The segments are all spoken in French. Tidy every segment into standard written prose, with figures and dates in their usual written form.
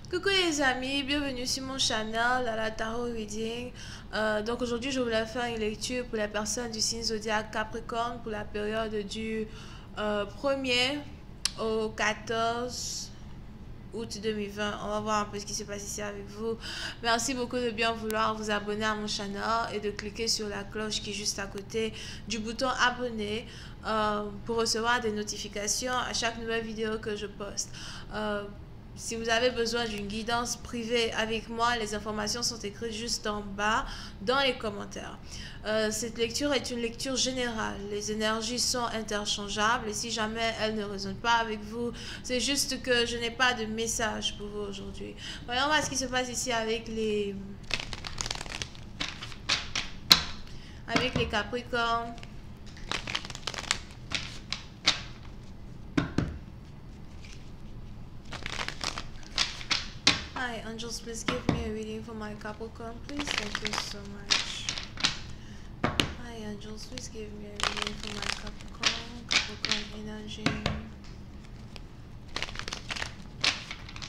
Coucou les amis, bienvenue sur mon channel à la Tarot Reading. Donc aujourd'hui je voulais faire une lecture pour les personnes du signe zodiaque Capricorne pour la période du 1er au 14 août 2020. On va voir un peu ce qui se passe ici avec vous. Merci beaucoup de bien vouloir vous abonner à mon channel et de cliquer sur la cloche qui est juste à côté du bouton abonner pour recevoir des notifications à chaque nouvelle vidéo que je poste. Si vous avez besoin d'une guidance privée avec moi, les informations sont écrites juste en bas dans les commentaires. Cette lecture est une lecture générale. Les énergies sont interchangeables et si jamais elles ne résonnent pas avec vous, c'est juste que je n'ai pas de message pour vous aujourd'hui. Voyons voir ce qui se passe ici avec les Capricornes. Hi, angels, please give me a reading for my Capricorn, please. Thank you so much. Hi, angels, please give me a reading for my Capricorn energy.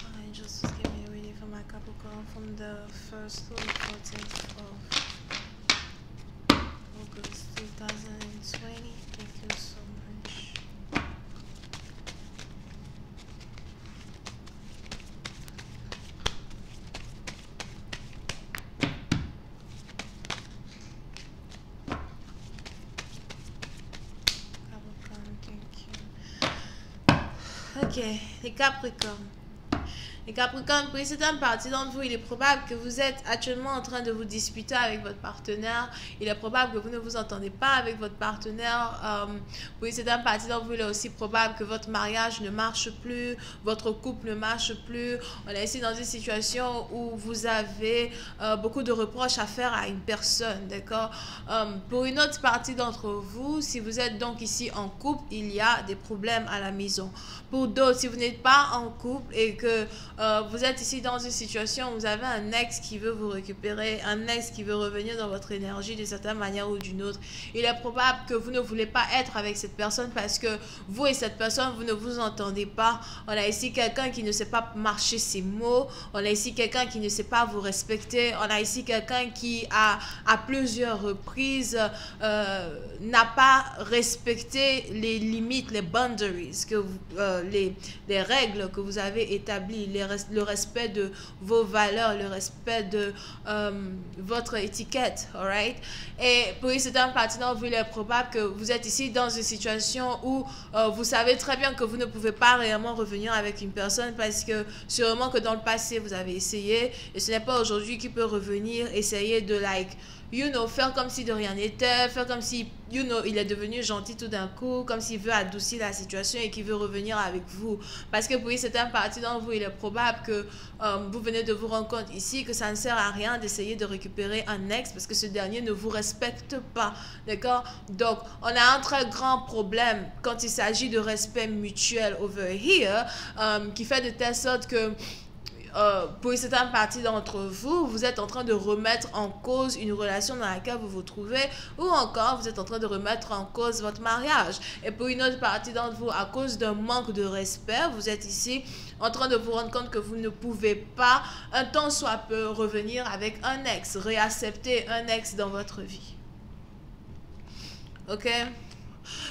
Hi, angels, please give me a reading for my Capricorn from the 1st to the 14th of August 2020. Thank you so much. Ok, les Capricornes. Les Capricornes, pour une certaine partie d'entre vous, il est probable que vous êtes actuellement en train de vous disputer avec votre partenaire. Il est probable que vous ne vous entendez pas avec votre partenaire. Pour une certaine partie d'entre vous, il est aussi probable que votre mariage ne marche plus, votre couple ne marche plus. On est ici dans une situation où vous avez beaucoup de reproches à faire à une personne, d'accord? Pour une autre partie d'entre vous, si vous êtes donc ici en couple, il y a des problèmes à la maison. Pour d'autres, si vous n'êtes pas en couple et que vous êtes ici dans une situation où vous avez un ex qui veut vous récupérer, un ex qui veut revenir dans votre énergie d'une certaine manière ou d'une autre, il est probable que vous ne voulez pas être avec cette personne parce que vous et cette personne, vous ne vous entendez pas. On a ici quelqu'un qui ne sait pas marcher ses mots. On a ici quelqu'un qui ne sait pas vous respecter. On a ici quelqu'un qui à plusieurs reprises n'a pas respecté les limites, les boundaries, les règles que vous avez établies, le respect de vos valeurs, le respect de votre étiquette, alright? Et pour une certaine partie d'entre vous, il est probable que vous êtes ici dans une situation où vous savez très bien que vous ne pouvez pas réellement revenir avec une personne parce que sûrement que dans le passé, vous avez essayé et ce n'est pas aujourd'hui qu'il peut revenir, essayer de faire comme si de rien n'était, faire comme si, il est devenu gentil tout d'un coup, comme s'il veut adoucir la situation et qu'il veut revenir avec vous. Parce que pour une certaine partie d'entre vous, il est probable que vous venez de vous rendre compte ici que ça ne sert à rien d'essayer de récupérer un ex parce que ce dernier ne vous respecte pas, d'accord? Donc, on a un très grand problème quand il s'agit de respect mutuel over here, qui fait de telle sorte que pour une certaine partie d'entre vous, vous êtes en train de remettre en cause une relation dans laquelle vous vous trouvez ou encore vous êtes en train de remettre en cause votre mariage. Et pour une autre partie d'entre vous, à cause d'un manque de respect, vous êtes ici en train de vous rendre compte que vous ne pouvez pas, un temps soit peu, revenir avec un ex, réaccepter un ex dans votre vie. Ok?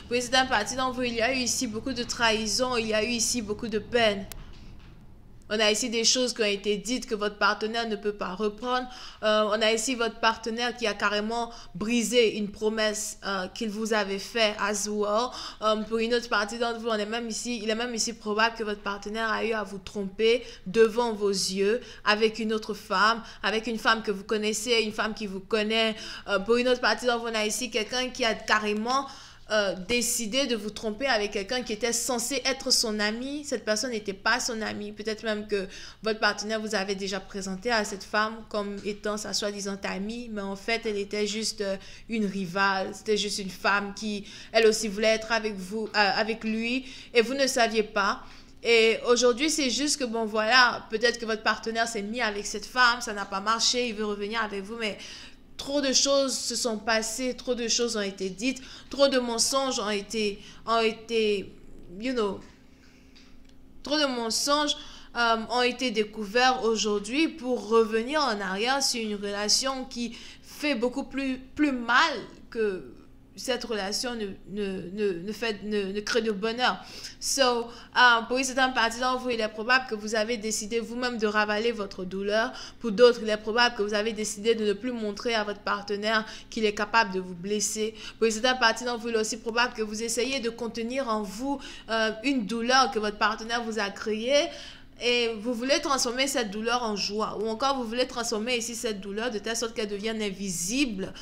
Pour une certaine partie d'entre vous, il y a eu ici beaucoup de trahison, il y a eu ici beaucoup de peine. On a ici des choses qui ont été dites que votre partenaire ne peut pas reprendre. On a ici votre partenaire qui a carrément brisé une promesse qu'il vous avait faite as well. Pour une autre partie d'entre vous, il est même ici probable que votre partenaire a eu à vous tromper devant vos yeux avec une autre femme, avec une femme que vous connaissez, une femme qui vous connaît. Pour une autre partie d'entre vous, on a ici quelqu'un qui a carrément décidé de vous tromper avec quelqu'un qui était censé être son ami. Cette personne n'était pas son ami. Peut-être même que votre partenaire vous avait déjà présenté à cette femme comme étant sa soi-disant amie, mais en fait, elle était juste une rivale. C'était juste une femme qui, elle aussi, voulait être avec vous, avec lui, et vous ne saviez pas. Et aujourd'hui, c'est juste que, bon, voilà, peut-être que votre partenaire s'est mis avec cette femme, ça n'a pas marché, il veut revenir avec vous, mais trop de choses se sont passées, trop de choses ont été dites, trop de mensonges ont été trop de mensonges ont été découverts aujourd'hui pour revenir en arrière sur une relation qui fait beaucoup plus mal que cette relation ne crée de bonheur. So, pour une certaine partie d'entre vous, il est probable que vous avez décidé vous-même de ravaler votre douleur. Pour d'autres, il est probable que vous avez décidé de ne plus montrer à votre partenaire qu'il est capable de vous blesser. Pour une certaine partie d'entre vous, il est aussi probable que vous essayez de contenir en vous une douleur que votre partenaire vous a créée. Et vous voulez transformer cette douleur en joie. Ou encore, vous voulez transformer ici cette douleur de telle sorte qu'elle devienne invisible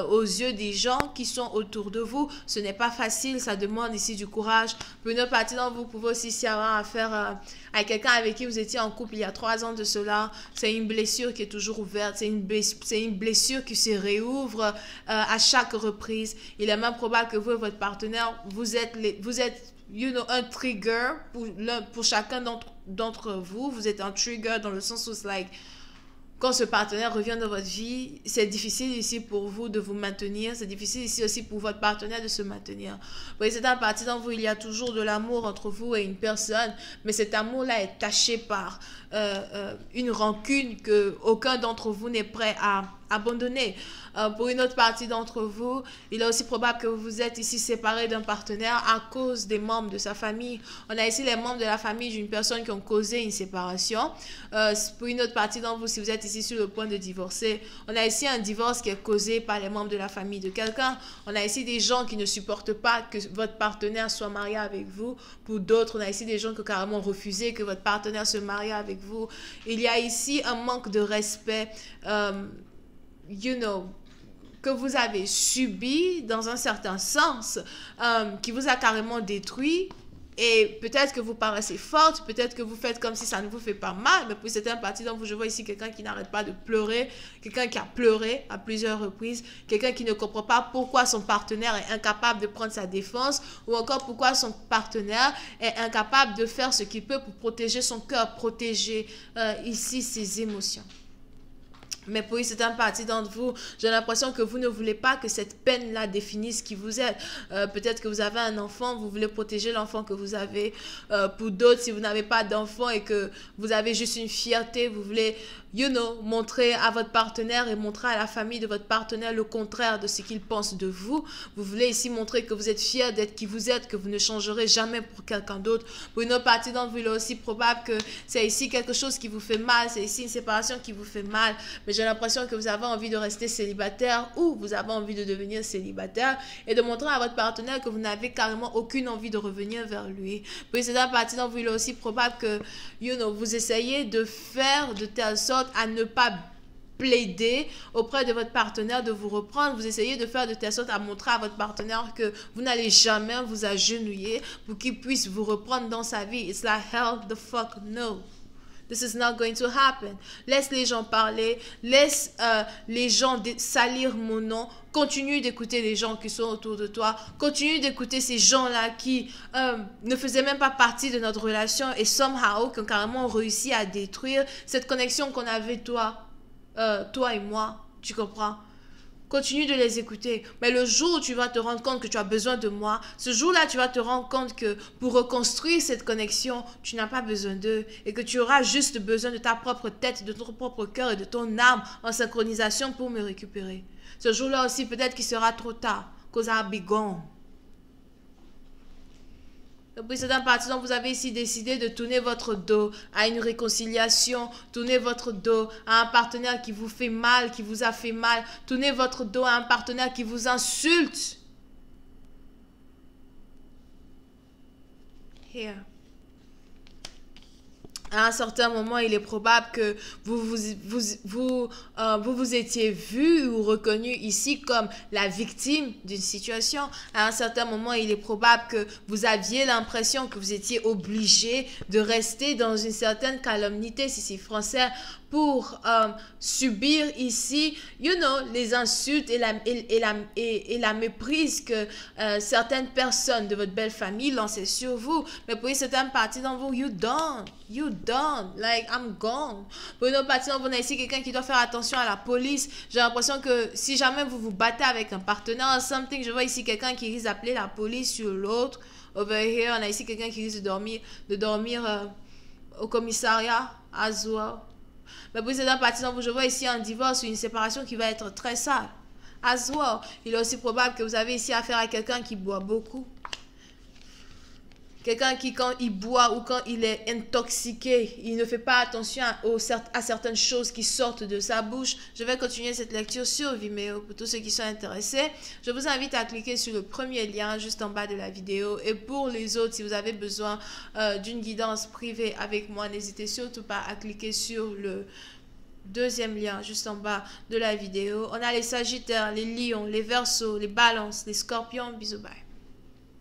aux yeux des gens qui sont autour de vous. Ce n'est pas facile, ça demande ici du courage. Pour une autre partie d'entre vous, vous pouvez aussi avoir affaire à quelqu'un avec qui vous étiez en couple il y a 3 ans de cela. C'est une blessure qui est toujours ouverte. C'est une blessure qui se réouvre à chaque reprise. Il est même probable que vous et votre partenaire, vous êtes un trigger pour chacun d'entre vous. Vous êtes un trigger dans le sens où c'est like, quand ce partenaire revient dans votre vie, c'est difficile ici pour vous de vous maintenir. C'est difficile ici aussi pour votre partenaire de se maintenir. Oui, c'est un parti dans vous, il y a toujours de l'amour entre vous et une personne, mais cet amour-là est taché par une rancune que aucun d'entre vous n'est prêt à abandonner. Pour une autre partie d'entre vous, il est aussi probable que vous vous êtes ici séparé d'un partenaire à cause des membres de sa famille. On a ici les membres de la famille d'une personne qui ont causé une séparation. Pour une autre partie d'entre vous, si vous êtes ici sur le point de divorcer, on a ici un divorce qui est causé par les membres de la famille de quelqu'un. On a ici des gens qui ne supportent pas que votre partenaire soit marié avec vous. Pour d'autres, on a ici des gens qui ont carrément refusé que votre partenaire se marie avec vous. Il y a ici un manque de respect, que vous avez subi dans un certain sens, qui vous a carrément détruit. Et peut-être que vous paraissez forte, peut-être que vous faites comme si ça ne vous fait pas mal, mais pour certaines parties d'entre vous, je vois ici quelqu'un qui n'arrête pas de pleurer, quelqu'un qui a pleuré à plusieurs reprises, quelqu'un qui ne comprend pas pourquoi son partenaire est incapable de prendre sa défense, ou encore pourquoi son partenaire est incapable de faire ce qu'il peut pour protéger son cœur, protéger ici ses émotions. Mais pour une certaine partie d'entre vous, j'ai l'impression que vous ne voulez pas que cette peine-là définisse qui vous êtes. Peut-être que vous avez un enfant, vous voulez protéger l'enfant que vous avez. Pour d'autres, si vous n'avez pas d'enfant et que vous avez juste une fierté, vous voulez, montrer à votre partenaire et montrer à la famille de votre partenaire le contraire de ce qu'il pense de vous. Vous voulez ici montrer que vous êtes fier d'être qui vous êtes, que vous ne changerez jamais pour quelqu'un d'autre. Pour une autre partie d'entre vous, il est aussi probable que c'est ici quelque chose qui vous fait mal, c'est ici une séparation qui vous fait mal. Mais j'ai l'impression que vous avez envie de rester célibataire ou vous avez envie de devenir célibataire et de montrer à votre partenaire que vous n'avez carrément aucune envie de revenir vers lui. Pour une autre partie d'entre vous, il est aussi probable que vous essayez de faire de telle sorte à ne pas plaider auprès de votre partenaire de vous reprendre. Vous essayez de faire de telle sorte à montrer à votre partenaire que vous n'allez jamais vous agenouiller pour qu'il puisse vous reprendre dans sa vie. It's like, hell the fuck no. This is not going to happen. Laisse les gens parler, laisse les gens salir mon nom. Continue d'écouter les gens qui sont autour de toi. Continue d'écouter ces gens-là qui ne faisaient même pas partie de notre relation et somehow qui ont carrément réussi à détruire cette connexion qu'on avait toi et moi. Tu comprends? Continue de les écouter. Mais le jour où tu vas te rendre compte que tu as besoin de moi, ce jour-là, tu vas te rendre compte que pour reconstruire cette connexion, tu n'as pas besoin d'eux et que tu auras juste besoin de ta propre tête, de ton propre cœur et de ton âme en synchronisation pour me récupérer. Ce jour-là aussi, peut-être qu'il sera trop tard, because I'll be gone. Depuis certains parties, vous avez ici décidé de tourner votre dos à une réconciliation, tourner votre dos à un partenaire qui vous fait mal, qui vous a fait mal, tourner votre dos à un partenaire qui vous insulte. Here. À un certain moment, il est probable que vous étiez vu ou reconnu ici comme la victime d'une situation. À un certain moment, il est probable que vous aviez l'impression que vous étiez obligé de rester dans une certaine calomnie, si c'est français, pour subir ici, les insultes et la méprise que certaines personnes de votre belle famille lançaient sur vous. Mais pour une certaine partie d'entre vous, you done, like I'm gone. Pour une autre partie d'entre vous, on a ici quelqu'un qui doit faire attention à la police. J'ai l'impression que si jamais vous vous battez avec un partenaire, something, je vois ici quelqu'un qui risque d'appeler la police sur l'autre. Over here, on a ici quelqu'un qui risque de dormir au commissariat as well. Mais précédent partisan, je vois ici un divorce ou une séparation qui va être très sale. As well. Il est aussi probable que vous avez ici affaire à quelqu'un qui boit beaucoup. Quelqu'un qui, quand il boit ou quand il est intoxiqué, il ne fait pas attention à certaines choses qui sortent de sa bouche. Je vais continuer cette lecture sur Vimeo pour tous ceux qui sont intéressés. Je vous invite à cliquer sur le premier lien juste en bas de la vidéo. Et pour les autres, si vous avez besoin d'une guidance privée avec moi, n'hésitez surtout pas à cliquer sur le deuxième lien juste en bas de la vidéo. On a les Sagittaires, les Lions, les Verseaux, les Balances, les Scorpions. Bisous, bye.